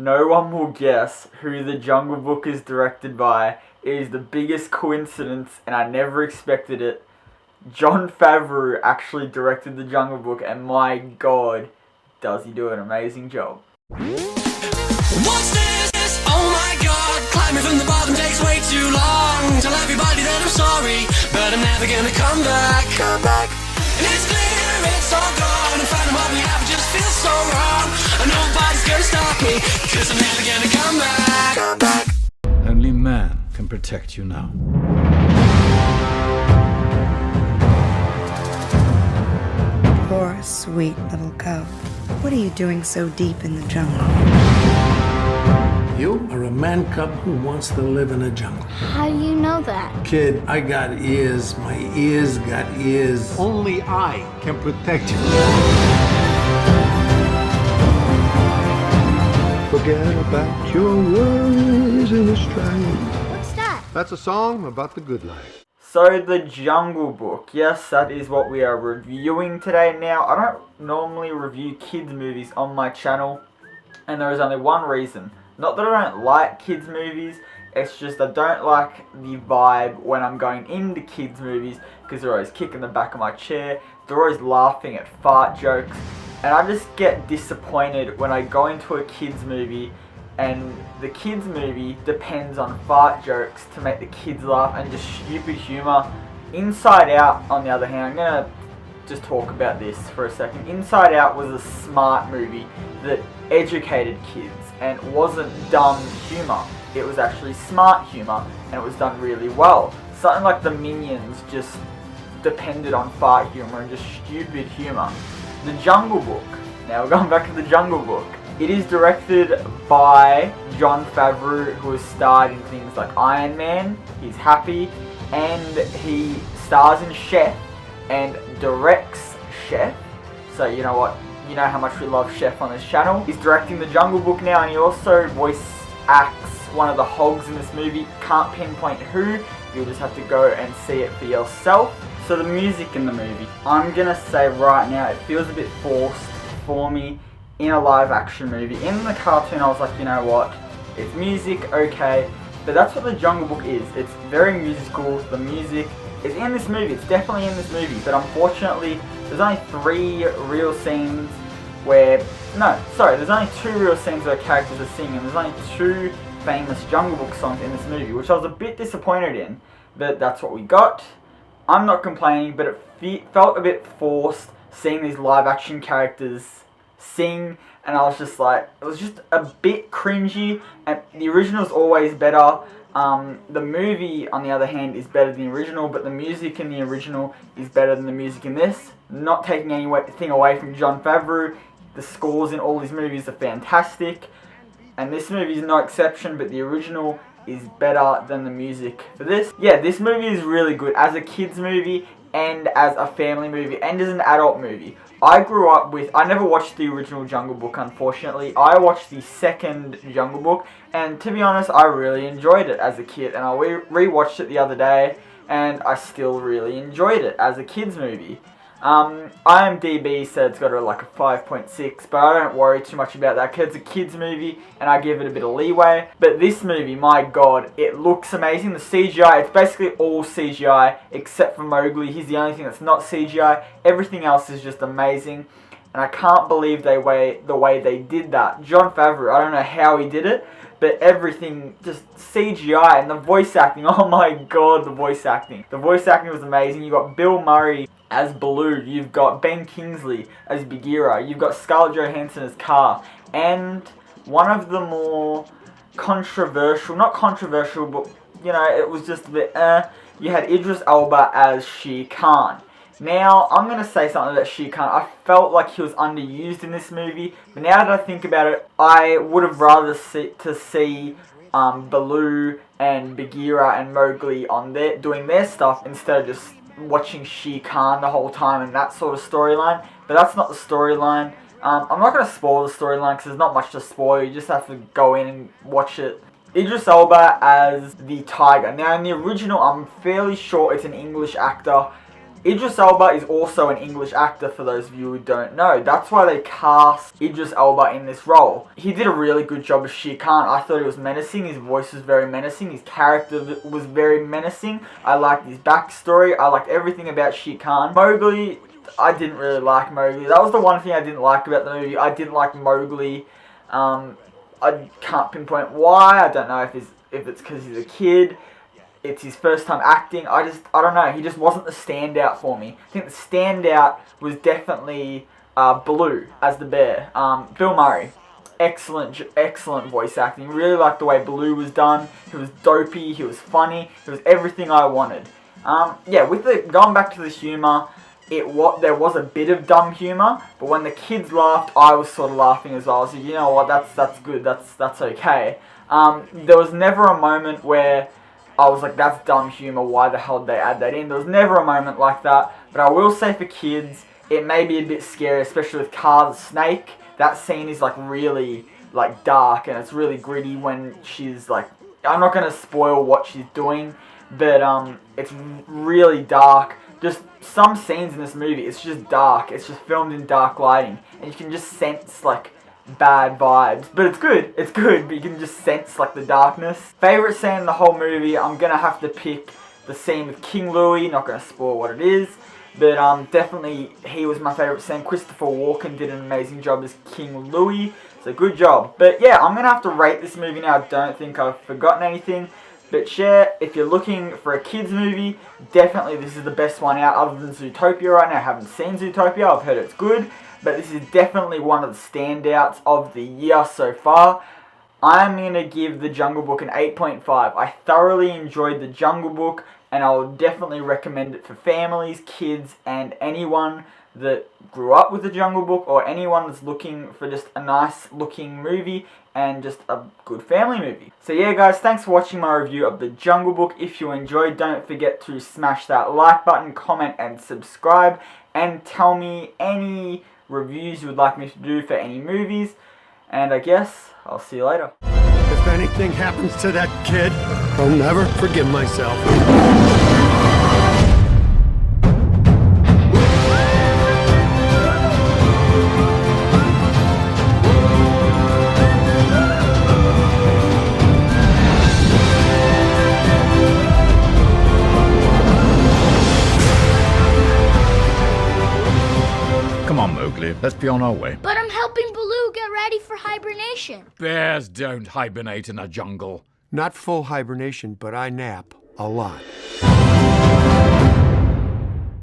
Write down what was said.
no one will guess who The Jungle Book is directed by. It is the biggest coincidence, and I never expected it. Jon Favreau actually directed The Jungle Book, and my God, does he do an amazing job. What's this? Oh my God, climbing from the bottom takes way too long. Tell everybody that I'm sorry, but I'm never gonna come back. And it's clear it's all gone, and finding what we have just feels so wrong. And nobody's gonna stop me, cause I'm never gonna come back. Only man can protect you now. Poor, sweet little cub. What are you doing so deep in the jungle? You are a man cub who wants to live in a jungle. How do you know that? Kid, I got ears. My ears got ears. Only I can protect you. Forget about your worries in the stride. What's that? That's a song about the good life. So, The Jungle Book. Yes, that is what we are reviewing today. Now, I don't normally review kids' movies on my channel, and there is only one reason. Not that I don't like kids' movies, it's just I don't like the vibe when I'm going into kids' movies, because they're always kicking the back of my chair, they're always laughing at fart jokes, and I just get disappointed when I go into a kids' movie and the kids' movie depends on fart jokes to make the kids laugh and just stupid humour. Inside Out, on the other hand, I'm going to just talk about this for a second. Inside Out was a smart movie that educated kids and wasn't dumb humour. It was actually smart humour and it was done really well. Something like The Minions just depended on fart humour and just stupid humour. The Jungle Book. Now we're going back to The Jungle Book. It is directed by Jon Favreau, who has starred in things like Iron Man, he's Happy, and he stars in Chef and directs Chef. So you know what? You know how much we love Chef on this channel. He's directing The Jungle Book now, and he also voice acts one of the hogs in this movie. Can't pinpoint who, you'll just have to go and see it for yourself. So the music in the movie, I'm gonna say right now, it feels a bit forced for me in a live action movie. In the cartoon I was like, you know what, it's music, okay, but that's what The Jungle Book is. It's very musical. The music is in this movie, it's definitely in this movie, but unfortunately there's only 3 real scenes where, there's only 2 real scenes where characters are singing. There's only 2 famous Jungle Book songs in this movie, which I was a bit disappointed in, but that's what we got. I'm not complaining, but it felt a bit forced seeing these live action characters sing, and I was just like, it was just a bit cringy, and the original's always better. The movie, on the other hand, is better than the original, but the music in the original is better than the music in this. Not taking anything away from Jon Favreau, the scores in all these movies are fantastic, and this movie is no exception, but the original is better than the music for this. Yeah, this movie is really good as a kids movie and as a family movie and as an adult movie. I never watched the original Jungle Book, unfortunately. I watched the second Jungle Book, and to be honest, I really enjoyed it as a kid, and I re-watched it the other day, and I still really enjoyed it as a kids movie. IMDb said it's got a 5.6, but I don't worry too much about that because it's a kids movie and I give it a bit of leeway. But this movie, my God, it looks amazing. The CGI, it's basically all CGI except for Mowgli. He's the only thing that's not CGI. Everything else is just amazing, and I can't believe the way they did that. Jon Favreau, I don't know how he did it, but everything just CGI, and the voice acting, oh my God, the voice acting. The voice acting was amazing. You got Bill Murray as Baloo, you've got Ben Kingsley as Bagheera, you've got Scarlett Johansson as Kaa, and one of the more controversial, not controversial, but you know, it was just a bit you had Idris Elba as Shere Khan. Now, I'm going to say something about Shere Khan. I felt like he was underused in this movie, but now that I think about it, I would have rather see Baloo and Bagheera and Mowgli doing their stuff instead of just watching Shere Khan the whole time and that sort of storyline. But that's not the storyline. I'm not going to spoil the storyline because there's not much to spoil. You just have to go in and watch it. Idris Elba as the tiger. Now, in the original, I'm fairly sure it's an English actor. Idris Elba is also an English actor, for those of you who don't know. That's why they cast Idris Elba in this role. He did a really good job as Shere Khan. I thought he was menacing, his voice was very menacing, his character was very menacing. I liked his backstory, I liked everything about Shere Khan. Mowgli, I didn't really like Mowgli. That was the one thing I didn't like about the movie. I didn't like Mowgli. I can't pinpoint why. I don't know if it's because he's a kid. It's his first time acting. I don't know. He just wasn't the standout for me. I think the standout was definitely Baloo as the bear. Bill Murray. Excellent voice acting. Really liked the way Baloo was done. He was dopey. He was funny. He was everything I wanted. Yeah, going back to the humour, there was a bit of dumb humour, but when the kids laughed, I was sort of laughing as well. I was like, you know what, that's good, that's okay. There was never a moment where I was like, that's dumb humour, why the hell did they add that in? There was never a moment like that, but I will say for kids, it may be a bit scary, especially with Kaa the snake. That scene is like really like dark, and it's really gritty when she's like, I'm not going to spoil what she's doing, but it's really dark. Just some scenes in this movie, it's just dark. It's just filmed in dark lighting, and you can just sense like bad vibes. But it's good, but you can just sense like the darkness. Favorite scene in the whole movie, I'm gonna have to pick the scene with King Louie. Not gonna spoil what it is, but definitely he was my favorite scene. Christopher Walken did an amazing job as King Louie, so good job. But yeah, I'm gonna have to rate this movie now. I don't think I've forgotten anything. But share, if you're looking for a kids movie, definitely this is the best one out other than Zootopia right now. I haven't seen Zootopia, I've heard it's good, but this is definitely one of the standouts of the year so far. I'm going to give The Jungle Book an 8.5. I thoroughly enjoyed The Jungle Book, and I would definitely recommend it for families, kids, and anyone that grew up with The Jungle Book, or anyone that's looking for just a nice looking movie and just a good family movie. So yeah guys, thanks for watching my review of The Jungle Book. If you enjoyed, don't forget to smash that like button, comment and subscribe, and tell me any reviews you would like me to do for any movies, and I guess I'll see you later. If anything happens to that kid, I'll never forgive myself. Come on, Mowgli. Let's be on our way. But I'm helping Baloo get ready for hibernation. Bears don't hibernate in a jungle. Not full hibernation, but I nap a lot.